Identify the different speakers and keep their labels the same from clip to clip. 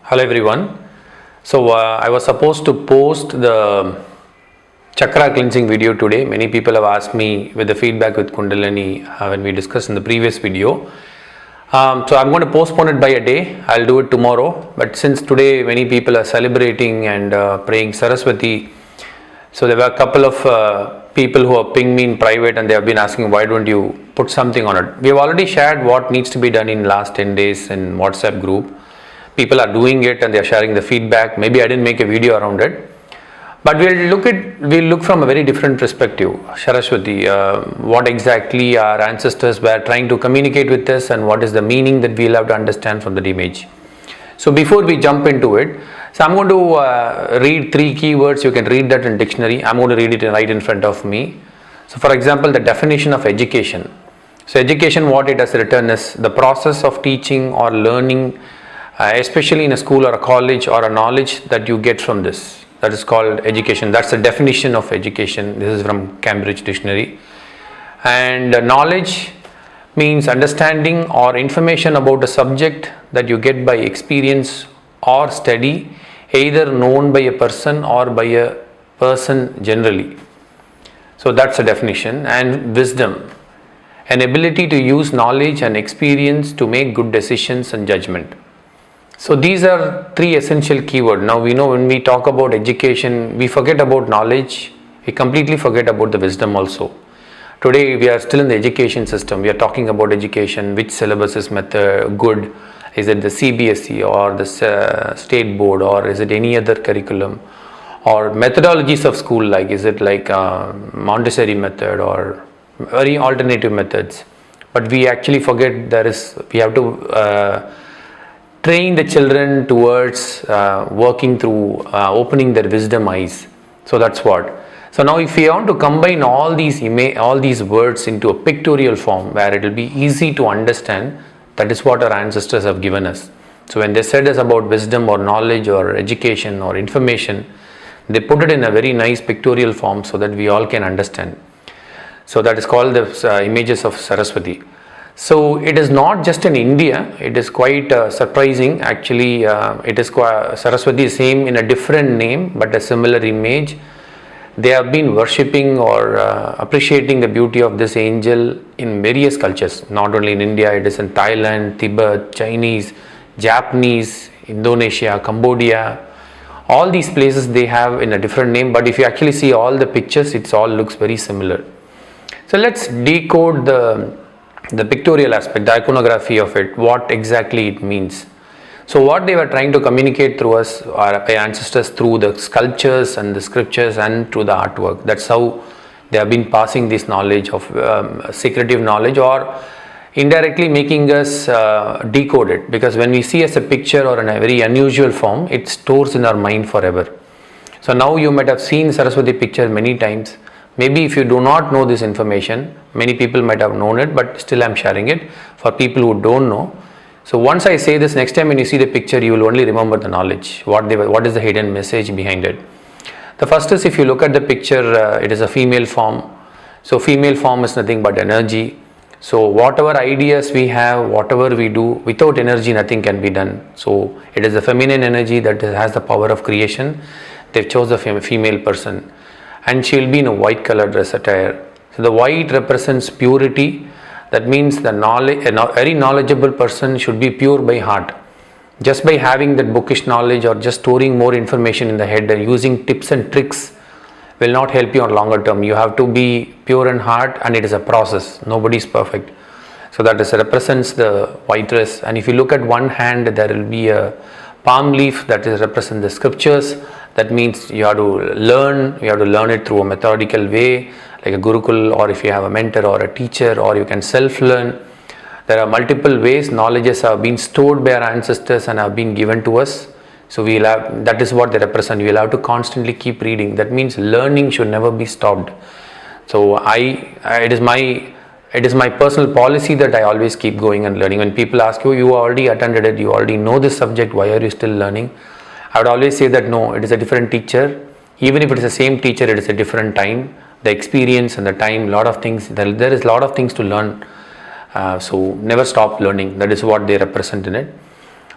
Speaker 1: Hello everyone. I was supposed to post the chakra cleansing video today. Many people have asked me with the feedback with Kundalini when we discussed in the previous video. So I'm going to postpone it by a day. I'll do it tomorrow. But since today many people are celebrating and praying Saraswathi, so there were a couple of people who have pinged me in private and they have been asking why don't you put something on it. We have already shared what needs to be done in last 10 days in WhatsApp group. People are doing it and they are sharing the feedback. Maybe I didn't make a video around it, but we'll look from a very different perspective. Saraswati, what exactly our ancestors were trying to communicate with us and what is the meaning that we'll have to understand from that image. So before we jump into it, so I'm going to read 3 keywords. You can read that in dictionary. I'm going to read it right in front of me. So for example, the definition of education. So education, what it has written is the process of teaching or learning, especially in a school or a college, or a knowledge that you get from this. That is called education. That's the definition of education. This is from Cambridge Dictionary. And knowledge means understanding or information about a subject that you get by experience or study, either known by a person or by a person generally. So that's a definition. And wisdom, an ability to use knowledge and experience to make good decisions and judgment. So these are 3 essential keywords. Now we know when we talk about education, we forget about knowledge, we completely forget about the wisdom also. Today we are still in the education system. We are talking about education, which syllabus is good, is it the CBSE or the state board, or is it any other curriculum, or methodologies of school, like is it like Montessori method or very alternative methods. But we actually forget we have to train the children towards working through opening their wisdom eyes. So that's what. So now if we want to combine all these words into a pictorial form where it will be easy to understand, that is what our ancestors have given us. So when they said us about wisdom or knowledge or education or information, they put it in a very nice pictorial form so that we all can understand. So that is called the images of Saraswati. So it is not just in India, it is quite surprising. Actually, Saraswati is same in a different name but a similar image. They have been worshipping or appreciating the beauty of this angel in various cultures. Not only in India, it is in Thailand, Tibet, Chinese, Japanese, Indonesia, Cambodia. All these places they have in a different name, but if you actually see all the pictures, it all looks very similar. So let's decode the pictorial aspect, the iconography of it, what exactly it means. So what they were trying to communicate through us, our ancestors, through the sculptures and the scriptures and through the artwork. That's how they have been passing this knowledge of secretive knowledge, or indirectly making us decode it. Because when we see as a picture or in a very unusual form, it stores in our mind forever. So now you might have seen Saraswati picture many times. Maybe if you do not know this information, many people might have known it, but still I'm sharing it for people who don't know. So once I say this, next time when you see the picture, you will only remember the knowledge, what is the hidden message behind it. The first is, if you look at the picture, it is a female form. So female form is nothing but energy. So whatever ideas we have, whatever we do, without energy nothing can be done. So it is the feminine energy that has the power of creation. They've chose the female person. And she will be in a white colored dress attire. So the white represents purity. That means a very knowledgeable person should be pure by heart. Just by having that bookish knowledge or just storing more information in the head and using tips and tricks will not help you on longer term. You have to be pure in heart, and it is a process. Nobody is perfect. So that represents the white dress. And if you look at one hand, there will be a palm leaf that represents the scriptures. That means you have to learn it through a methodical way, like a gurukul, or if you have a mentor or a teacher, or you can self-learn. There are multiple ways knowledges have been stored by our ancestors and have been given to us. So that is what they represent. You will have to constantly keep reading. That means learning should never be stopped. So it is my personal policy that I always keep going and learning. When people ask you already attended it, you already know this subject, why are you still learning? I would always say that no, it is a different teacher. Even if it is the same teacher, it is a different time. The experience and the time, lot of things, there is a lot of things to learn. So never stop learning. That is what they represent in it.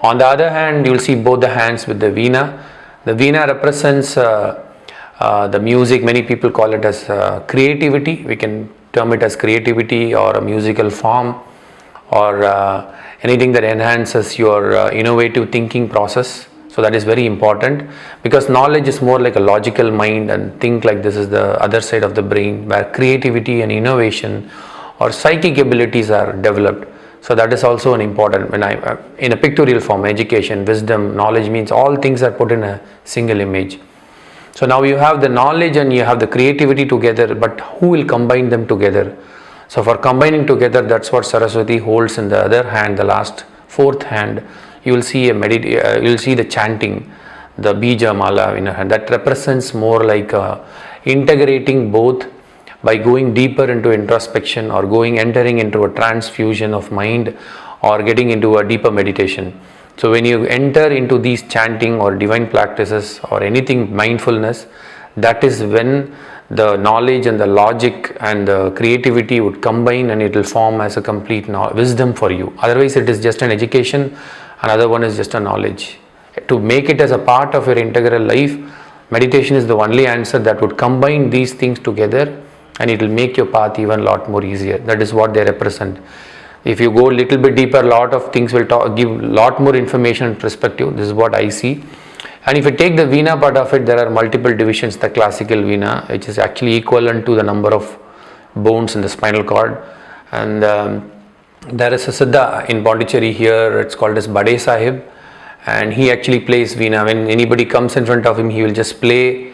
Speaker 1: On the other hand, you will see both the hands with the veena. The veena represents the music. Many people call it as creativity. We can term it as creativity or a musical form, or anything that enhances your innovative thinking process. So that is very important, because knowledge is more like a logical mind, and think like this is the other side of the brain where creativity and innovation or psychic abilities are developed. So that is also an important, when I in a pictorial form, education, wisdom, knowledge means all things are put in a single image. So now you have the knowledge and you have the creativity together, but who will combine them together? So for combining together, that's what Saraswati holds in the other hand, the last fourth hand. You will see you will see the chanting, the bija mala in her hand. That represents more like integrating both by going deeper into introspection, or entering into a transfusion of mind, or getting into a deeper meditation. So when you enter into these chanting or divine practices or anything mindfulness, that is when the knowledge and the logic and the creativity would combine, and it will form as a complete wisdom for you. Otherwise it is just an education, another one is just a knowledge. To make it as a part of your integral life, meditation is the only answer that would combine these things together, and it will make your path even a lot more easier. That is what they represent. If you go a little bit deeper, lot of things will give a lot more information and perspective. This is what I see. And if you take the veena part of it, there are multiple divisions. The classical veena, which is actually equivalent to the number of bones in the spinal cord. And there is a Siddha in Pondicherry here, it's called as Bade Sahib, and he actually plays veena. When anybody comes in front of him, he will just play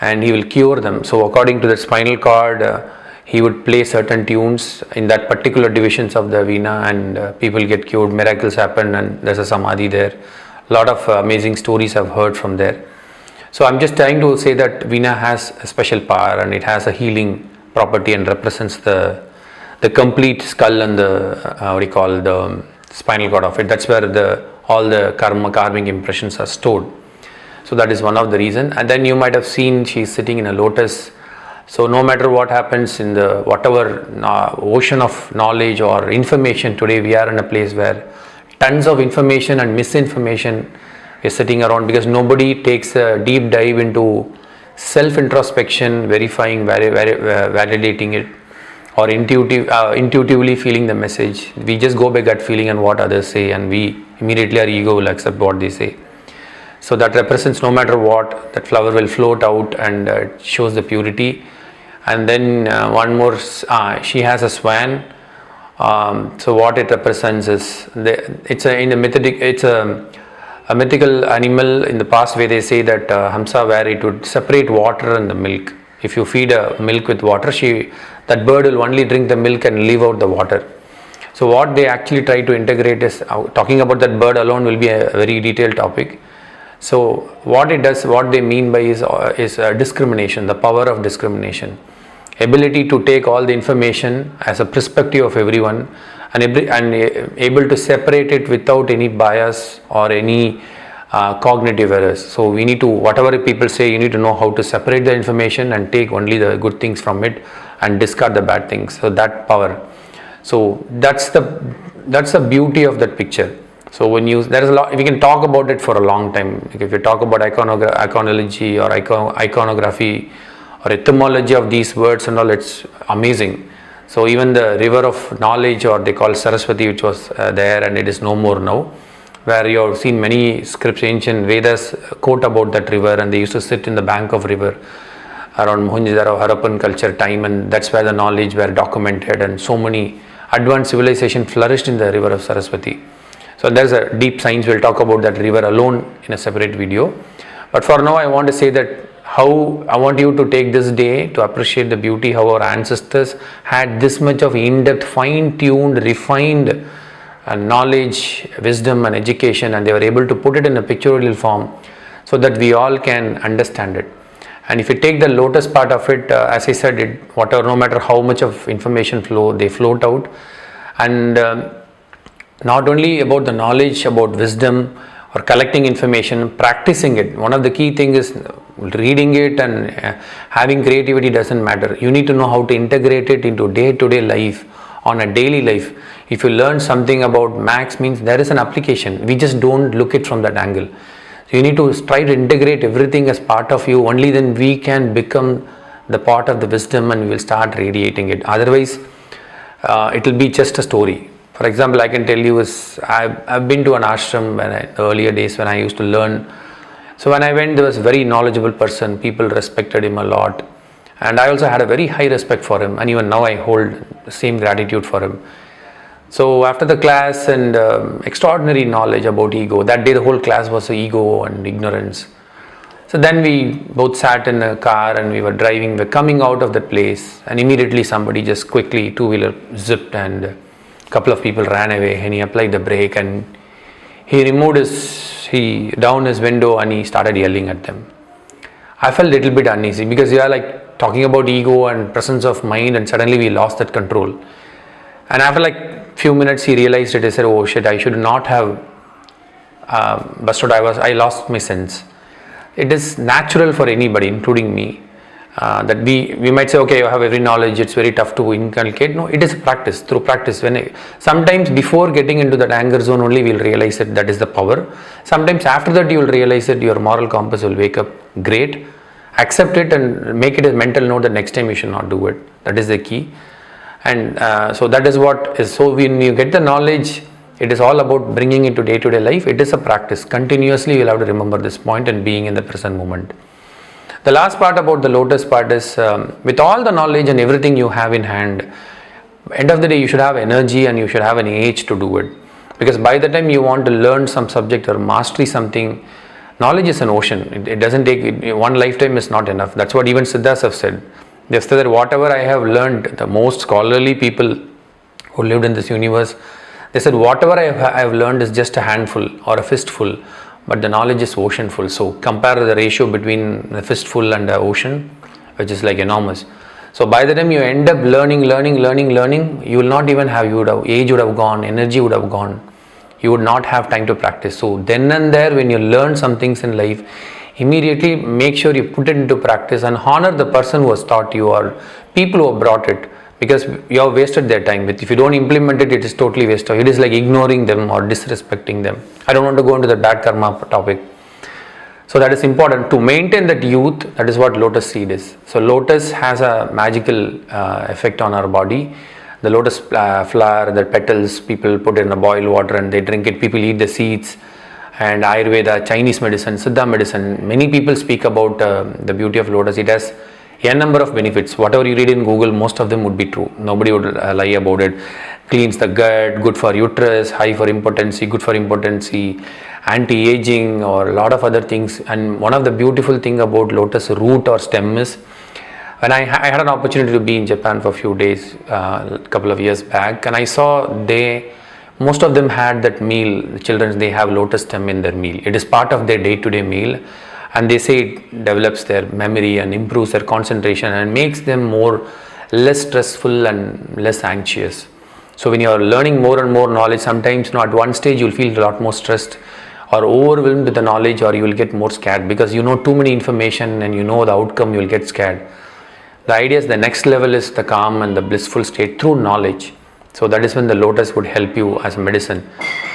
Speaker 1: and he will cure them. So according to the spinal cord, he would play certain tunes in that particular divisions of the veena, and people get cured, miracles happen, and there's a samadhi there. A lot of amazing stories I've heard from there. So I'm just trying to say that veena has a special power, and it has a healing property and represents the complete skull and the spinal cord of it. That's where all the karmic impressions are stored. So that is one of the reason. And then you might have seen she's sitting in a lotus. So no matter what happens in the whatever ocean of knowledge or information, today we are in a place where tons of information and misinformation is sitting around, because nobody takes a deep dive into self-introspection, verifying, validating it, or intuitively feeling the message. We just go by gut feeling and what others say, and we immediately our ego will accept what they say. So that represents no matter what, that flower will float out, and it shows the purity. And then one more, she has a swan. So what it represents is it's a mythical animal. In the past way they say that Hamsa, where it would separate water and the milk. If you feed a milk with water, that bird will only drink the milk and leave out the water. So what they actually try to integrate is, talking about that bird alone will be a very detailed topic. So what it does, what they mean by is discrimination, the power of discrimination, ability to take all the information as a perspective of everyone, and able to separate it without any bias or any cognitive errors. So we need to, whatever people say, you need to know how to separate the information and take only the good things from it and discard the bad things. So that power. So that's the beauty of that picture. So there is a lot, we can talk about it for a long time. If you talk about iconology or iconography or etymology of these words and all, it's amazing. So even the river of knowledge, or they call Saraswathi, which was there and it is no more now, where you have seen many scripts, ancient Vedas quote about that river, and they used to sit in the bank of river around Mohenjo-daro, Harappan culture time, and that's where the knowledge were documented, and so many advanced civilization flourished in the river of Saraswati. So there's a deep science, we'll talk about that river alone in a separate video. But for now I want to say that how I want you to take this day to appreciate the beauty, how our ancestors had this much of in-depth, fine-tuned, refined knowledge, wisdom and education, and they were able to put it in a pictorial form so that we all can understand it. And if you take the lotus part of it, as I said, no matter how much of information they float out. And not only about the knowledge, about wisdom or collecting information, practicing it. One of the key things is reading it and having creativity doesn't matter. You need to know how to integrate it into day-to-day life, on a daily life. If you learn something about max, means there is an application. We just don't look it from that angle. So you need to try to integrate everything as part of you. Only then we can become the part of the wisdom and we will start radiating it. Otherwise, it will be just a story. For example, I can tell you is I've been to an ashram the earlier days when I used to learn. So when I went, there was a very knowledgeable person. People respected him a lot. And I also had a very high respect for him. And even now I hold the same gratitude for him. So after the class and extraordinary knowledge about ego, that day the whole class was ego and ignorance. So then we both sat in a car and we were driving, we're coming out of the place, and immediately somebody just quickly, two-wheeler zipped and a couple of people ran away, and he applied the brake and he down his window and he started yelling at them. I felt a little bit uneasy because we are like talking about ego and presence of mind, and suddenly we lost that control. And after like few minutes he realized it. He said, oh shit, I should not have I lost my sense. It is natural for anybody, including me, that we might say, okay, you have every knowledge, it's very tough to inculcate. No, it is a practice. Through practice, sometimes before getting into that anger zone only we'll realize that is the power. Sometimes after that you will realize that your moral compass will wake up. Great, accept it and make it a mental note that next time you should not do it. That is the key. And so that is what is. So when you get the knowledge, it is all about bringing it to day-to-day life. It is a practice. Continuously you will have to remember this point and being in the present moment. The last part about the lotus part is, with all the knowledge and everything you have in hand, end of the day you should have energy and you should have an age to do it. Because by the time you want to learn some subject or mastery something, knowledge is an ocean. It doesn't take, one lifetime is not enough. That's what even Siddhas have said. They have said that whatever I have learned, the most scholarly people who lived in this universe, they said whatever I have learned is just a handful or a fistful, but the knowledge is oceanful. So compare the ratio between the fistful and the ocean, which is like enormous. So by the time you end up learning, you will not even have, age would have gone, energy would have gone. You would not have time to practice. So then and there, when you learn some things in life, immediately make sure you put it into practice and honor the person who has taught you or people who have brought it. Because you have wasted their time. If you don't implement it, it is totally wasted. It is like ignoring them or disrespecting them. I don't want to go into the bad karma topic. So that is important to maintain that youth. That is what lotus seed is. So lotus has a magical effect on our body. The lotus flower, the petals, people put in the boiled water and they drink it. People eat the seeds. And Ayurveda, Chinese medicine, Siddha medicine, many people speak about the beauty of lotus. It has a number of benefits. Whatever you read in Google, most of them would be true. Nobody would lie about it. Cleans the gut, good for uterus, high for impotency, good for impotency, anti-aging, or a lot of other things. And one of the beautiful thing about lotus root or stem is, when I had an opportunity to be in Japan for a few days, a couple of years back, and I saw most of them had that meal. The children, they have lotus stem in their meal. It is part of their day-to-day meal. And they say it develops their memory and improves their concentration and makes them less stressful and less anxious. So when you are learning more and more knowledge, sometimes at one stage you will feel a lot more stressed or overwhelmed with the knowledge, or you will get more scared because you know too many information and you know the outcome, you will get scared. The idea is the next level is the calm and the blissful state through knowledge. So that is when the lotus would help you as a medicine.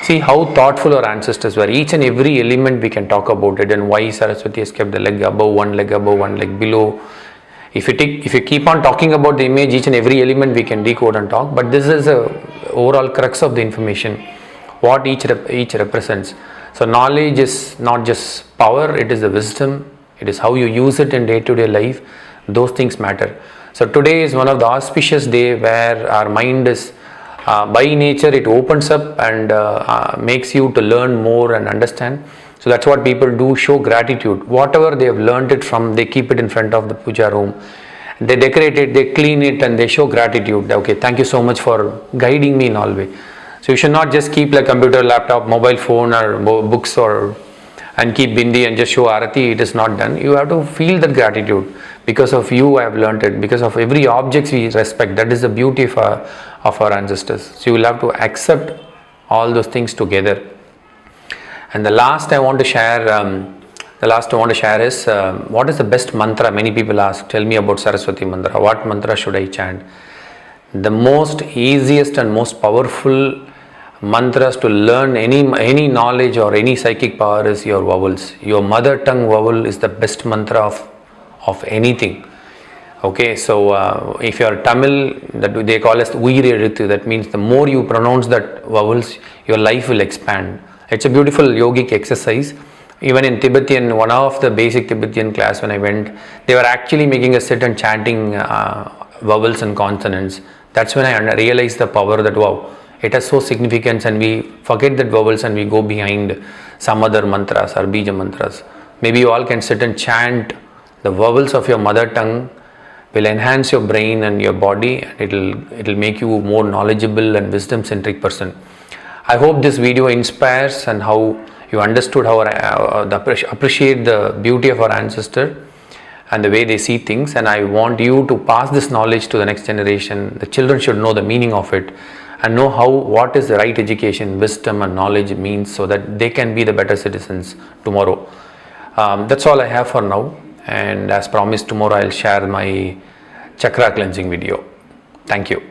Speaker 1: See how thoughtful our ancestors were. Each and every element we can talk about it, and why Saraswathi has kept the leg above, one leg below. If you keep on talking about the image, each and every element we can decode and talk. But this is the overall crux of the information, what each represents. So knowledge is not just power, it is the wisdom. It is how you use it in day-to-day life. Those things matter. So today is one of the auspicious days where our mind is by nature, it opens up and makes you to learn more and understand. So that's what people do, show gratitude. Whatever they have learned it from, they keep it in front of the puja room. They decorate it, they clean it, and they show gratitude. Okay, thank you so much for guiding me in all way. So you should not just keep like computer, laptop, mobile phone or books and keep bindi and just show arati. It is not done. You have to feel that gratitude. Because of you I have learnt it. Because of every object we respect. That is the beauty of our ancestors. So you will have to accept all those things together. And the last I want to share is what is the best mantra? Many people ask, tell me about Saraswati mantra. What mantra should I chant? The most easiest and most powerful mantras to learn any knowledge or any psychic power is your vowels. Your mother tongue vowel is the best mantra of anything. Okay, so if you are Tamil, that they call as Uyir, that means the more you pronounce that vowels, your life will expand. It's a beautiful yogic exercise. Even in Tibetan, one of the basic Tibetan class when I went, they were actually making us sit and chanting vowels and consonants. That's when I realized the power that wow, it has so significance, and we forget that vowels and we go behind some other mantras or bija mantras. Maybe you all can sit and chant the vowels of your mother tongue. Will enhance your brain and your body, and it'll make you more knowledgeable and wisdom centric person. I hope this video inspires and how you understood how appreciate the beauty of our ancestor and the way they see things, and I want you to pass this knowledge to the next generation. The children should know the meaning of it and know what is the right education, wisdom and knowledge means, so that they can be the better citizens tomorrow. That's all I have for now, and as promised, tomorrow I'll share my chakra cleansing video. Thank you.